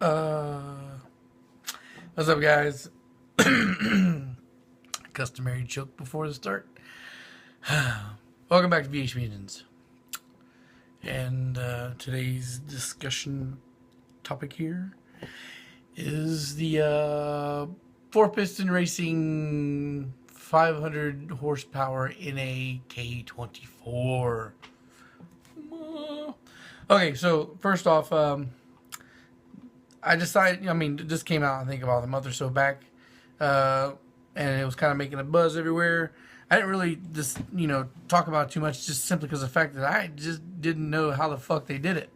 Uh, what's up, guys? Customary joke before the start. Welcome back to VH Meetings. And today's discussion topic here is the 4-piston racing 500 horsepower NA K24. Okay, so first off, I decided, it just came out, I think, about a month or so back, and it was kind of making a buzz everywhere. I didn't really just, talk about it too much, just simply because of the fact that I just didn't know how the fuck they did it.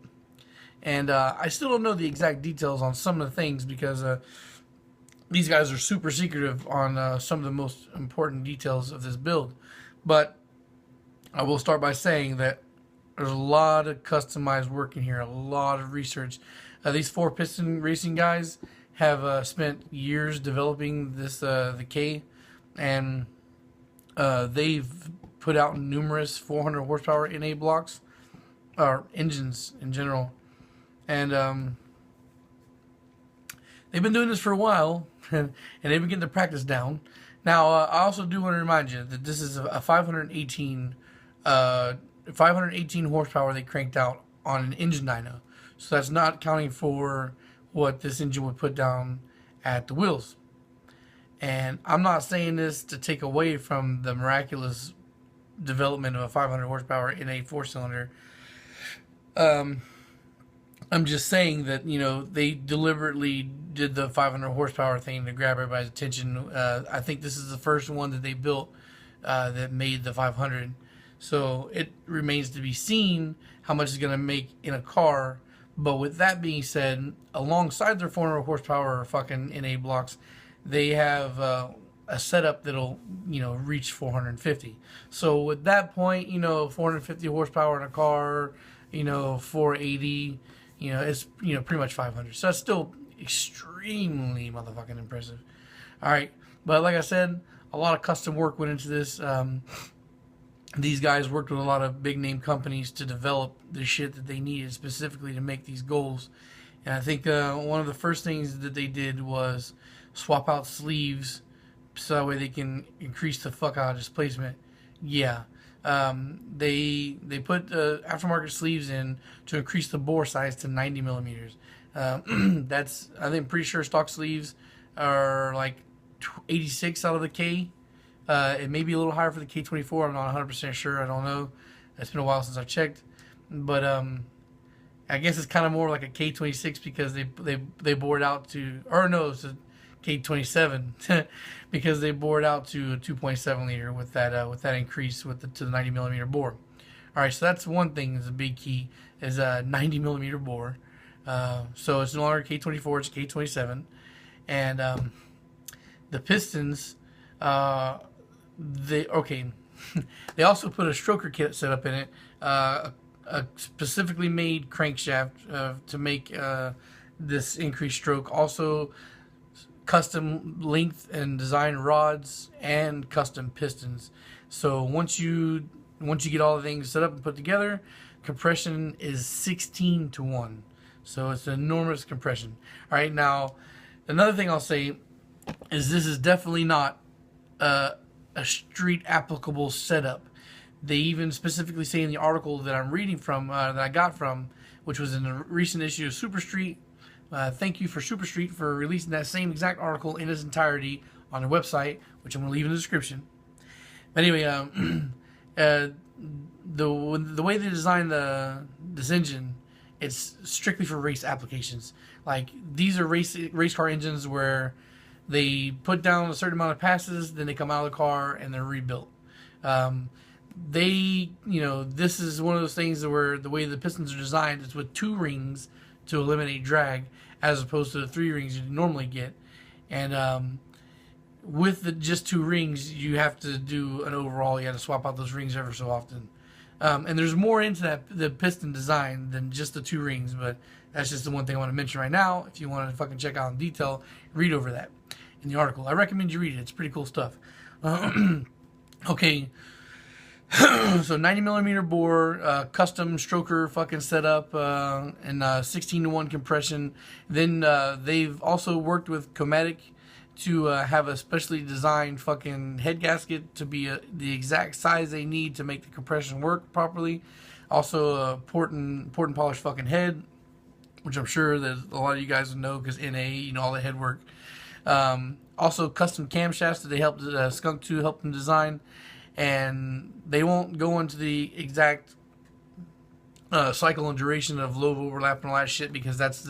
And I still don't know the exact details on some of the things because these guys are super secretive on some of the most important details of this build. But I will start by saying that there's a lot of customized work in here, a lot of research. These 4-piston racing guys have spent years developing this the K, and they've put out numerous 400 horsepower NA blocks, or engines in general, and they've been doing this for a while, and they've been getting the practice down. Now, I also do want to remind you that this is a 518 horsepower they cranked out on an engine dyno. So that's not counting for what this engine would put down at the wheels. And I'm not saying this to take away from the miraculous development of a 500 horsepower in a 4-cylinder. I'm just saying that, they deliberately did the 500 horsepower thing to grab everybody's attention. I think this is the first one that they built that made the 500. So it remains to be seen how much it's going to make in a car. But with that being said, alongside their 400 horsepower fucking NA blocks, they have a setup that'll, reach 450. So with that point, 450 horsepower in a car, 480, it's, pretty much 500. So that's still extremely motherfucking impressive. All right. But like I said, a lot of custom work went into this. These guys worked with a lot of big name companies to develop the shit that they needed specifically to make these goals. And I think one of the first things that they did was swap out sleeves so that way they can increase the fuck out of displacement. Yeah. They put aftermarket sleeves in to increase the bore size to 90 millimeters. That's, I think, pretty sure stock sleeves are like 86 out of the K. It may be a little higher for the K24. I'm not 100% sure. I don't know. It's been a while since I've checked. But I guess it's kind of more like a K26 because they bored out to, or no, it's a K27 because they bored out to a 2.7 liter with that increase to the 90 millimeter bore. All right, so that's one thing. Is a big key is a 90 millimeter bore. So it's no longer K24, it's K27, and the pistons. They also put a stroker kit setup in it, a specifically made crankshaft to make this increased stroke. Also, custom length and design rods and custom pistons. So once you get all the things set up and put together, compression is 16-to-1. So it's an enormous compression. All right, now another thing I'll say is this is definitely not a street applicable setup. They even specifically say in the article that I'm reading from, that I got from, which was in a recent issue of Super Street. Thank you for Super Street for releasing that same exact article in its entirety on their website, which I'm going to leave in the description. But anyway, the way they designed this engine, it's strictly for race applications. Like, these are race car engines where they put down a certain amount of passes, then they come out of the car and they're rebuilt. This is one of those things where the way the pistons are designed is with 2 rings to eliminate drag, as opposed to the 3 rings you normally get. And with just 2 rings, you have to do an overhaul. You have to swap out those rings ever so often. And there's more into the piston design than just the 2 rings, but that's just the one thing I want to mention right now. If you want to fucking check out in detail, read over that in the article. I recommend you read it. It's pretty cool stuff. Okay, So 90 millimeter bore, custom stroker fucking setup, and 16:1 compression. Then they've also worked with Comatic to have a specially designed fucking head gasket to be the exact size they need to make the compression work properly. Also a port and polish fucking head, which I'm sure that a lot of you guys would know because NA, you know, all the head work. Also custom camshafts that they helped Skunk 2 help them design. And they won't go into the exact cycle and duration of low overlap and all that shit because that's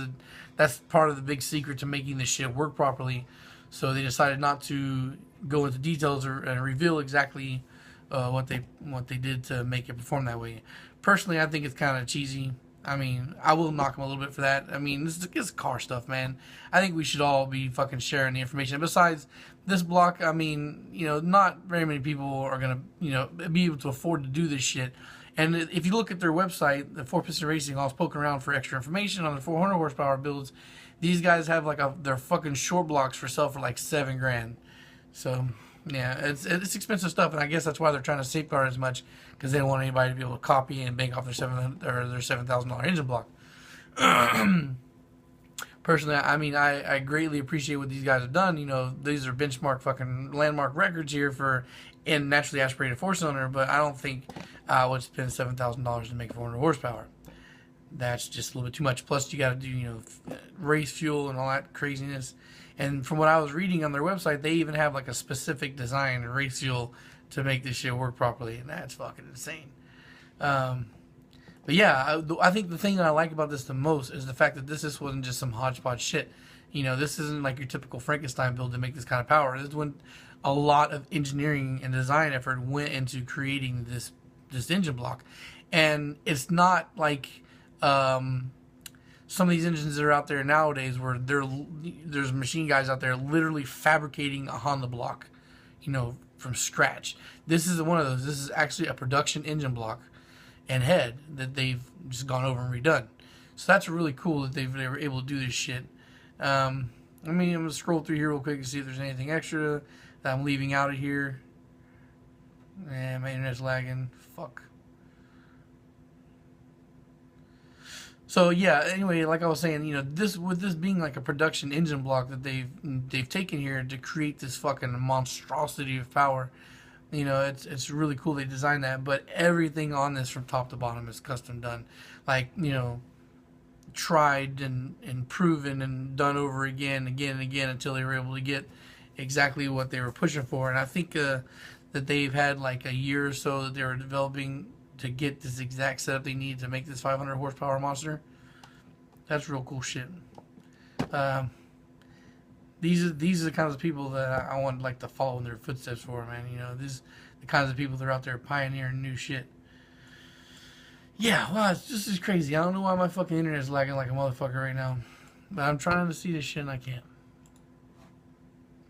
part of the big secret to making this shit work properly. So they decided not to go into details and reveal exactly what they did to make it perform that way. Personally, I think it's kind of cheesy. I mean, I will knock them a little bit for that. I mean, this is car stuff, man. I think we should all be fucking sharing the information. And besides this block, I mean, you know, not very many people are gonna, you know, be able to afford to do this shit. And if you look at their website, the 4Piston Racing, I was poking around for extra information on the 400 horsepower builds. These guys have like their fucking short blocks for sale for like $7,000. So yeah, it's expensive stuff, and I guess that's why they're trying to safeguard as much because they don't want anybody to be able to copy and bank off their $7,000 engine block. Personally, I mean, I greatly appreciate what these guys have done. You know, these are benchmark fucking landmark records here for in naturally aspirated four-cylinder, but I don't think I would spend $7,000 to make 400 horsepower. That's just a little bit too much. Plus, you got to do, you know, race fuel and all that craziness. And from what I was reading on their website, they even have like a specific design race fuel to make this shit work properly, and that's fucking insane. But yeah, I think the thing that I like about this the most is the fact that this wasn't just some hodgepodge shit. You know, this isn't like your typical Frankenstein build to make this kind of power. This went a lot of engineering and design effort went into creating this engine block, and it's not like some of these engines that are out there nowadays where there's machine guys out there literally fabricating a Honda block, you know, from scratch. This is one of those. This is actually a production engine block and head that they've just gone over and redone. So that's really cool that they were able to do this shit. I mean, I'm going to scroll through here real quick and see if there's anything extra that I'm leaving out of here. My internet's lagging. Fuck. So yeah, anyway, like I was saying, you know, this being like a production engine block that they've taken here to create this fucking monstrosity of power. You know, it's really cool they designed that, but everything on this from top to bottom is custom done. Like, you know, tried and proven and done over again and again until they were able to get exactly what they were pushing for. And I think that they've had like a year or so that they were developing to get this exact setup they need to make this 500 horsepower monster. That's real cool shit. These are the kinds of people that I want like to follow in their footsteps for, man. You know, these the kinds of people that are out there pioneering new shit. Yeah, wow, it's just crazy. I don't know why my fucking internet is lagging like a motherfucker right now, but I'm trying to see this shit and I can't.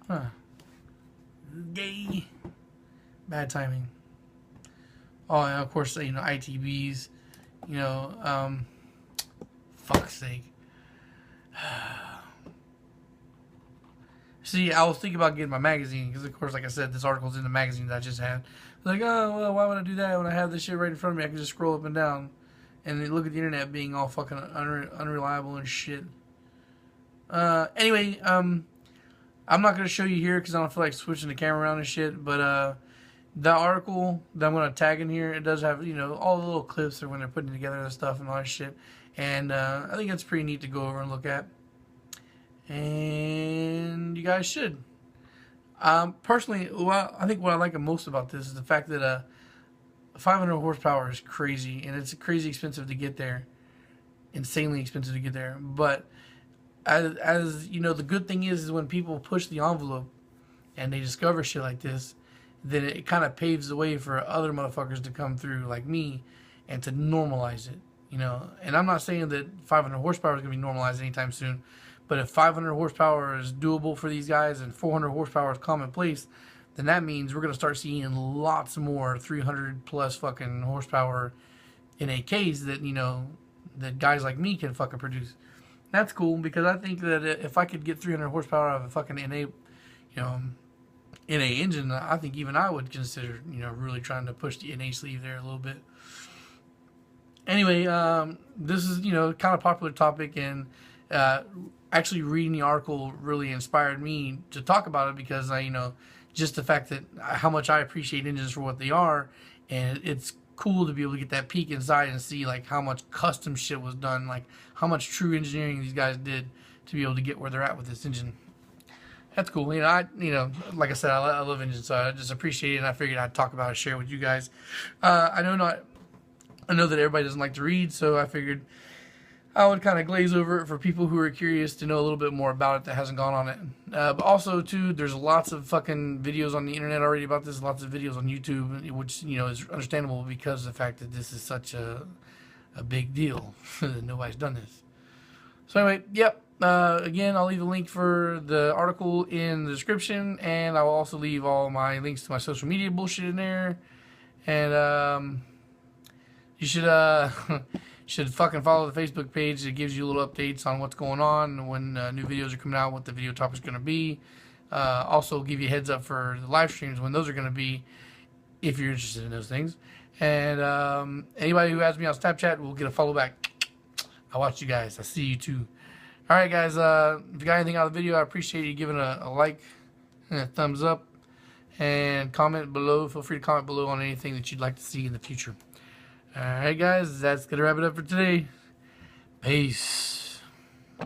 Huh? Gay. Bad timing. Oh, and of course, you know, ITBs, you know, fuck's sake. See, I was thinking about getting my magazine, because of course, like I said, this article's in the magazine that I just had. Like, oh, well, why would I do that when I have this shit right in front of me? I can just scroll up and down, and then look at the internet being all fucking unreliable and shit. Anyway, I'm not going to show you here, because I don't feel like switching the camera around and shit, but, the article that I'm going to tag in here, it does have, you know, all the little clips of when they're putting together the stuff and all that shit. And I think it's pretty neat to go over and look at. And you guys should. Personally, well, I think what I like most about this is the fact that 500 horsepower is crazy. And it's crazy expensive to get there. Insanely expensive to get there. But as you know, the good thing is when people push the envelope and they discover shit like this, then it kind of paves the way for other motherfuckers to come through like me and to normalize it, you know. And I'm not saying that 500 horsepower is going to be normalized anytime soon, but if 500 horsepower is doable for these guys and 400 horsepower is commonplace, then that means we're going to start seeing lots more 300 plus fucking horsepower NAKs that, you know, that guys like me can fucking produce. That's cool, because I think that if I could get 300 horsepower out of a fucking NA, you know, NA engine, I think even I would consider, really trying to push the NA sleeve there a little bit. Anyway, this is, kind of popular topic, and actually reading the article really inspired me to talk about it because just the fact that how much I appreciate engines for what they are, and it's cool to be able to get that peek inside and see like how much custom shit was done, like how much true engineering these guys did to be able to get where they're at with this engine. That's cool. Like I said, I love engines, so I just appreciate it, and I figured I'd talk about it, share with you guys. I know that everybody doesn't like to read, so I figured I would kind of glaze over it for people who are curious to know a little bit more about it that hasn't gone on it. But also, too, there's lots of fucking videos on the internet already about this, lots of videos on YouTube, which, is understandable because of the fact that this is such a big deal that nobody's done this. So anyway, yep. Again, I'll leave a link for the article in the description, and I will also leave all my links to my social media bullshit in there. And you should should fucking follow the Facebook page. It gives you little updates on what's going on, when new videos are coming out, what the video topic's going to be. Also give you a heads up for the live streams when those are going to be, if you're interested in those things. And anybody who has me on Snapchat will get a follow back. I watch you guys. I see you too. All right, guys. If you got anything out of the video, I appreciate you giving a like and a thumbs up, and comment below. Feel free to comment below on anything that you'd like to see in the future. All right, guys. That's gonna wrap it up for today. Peace.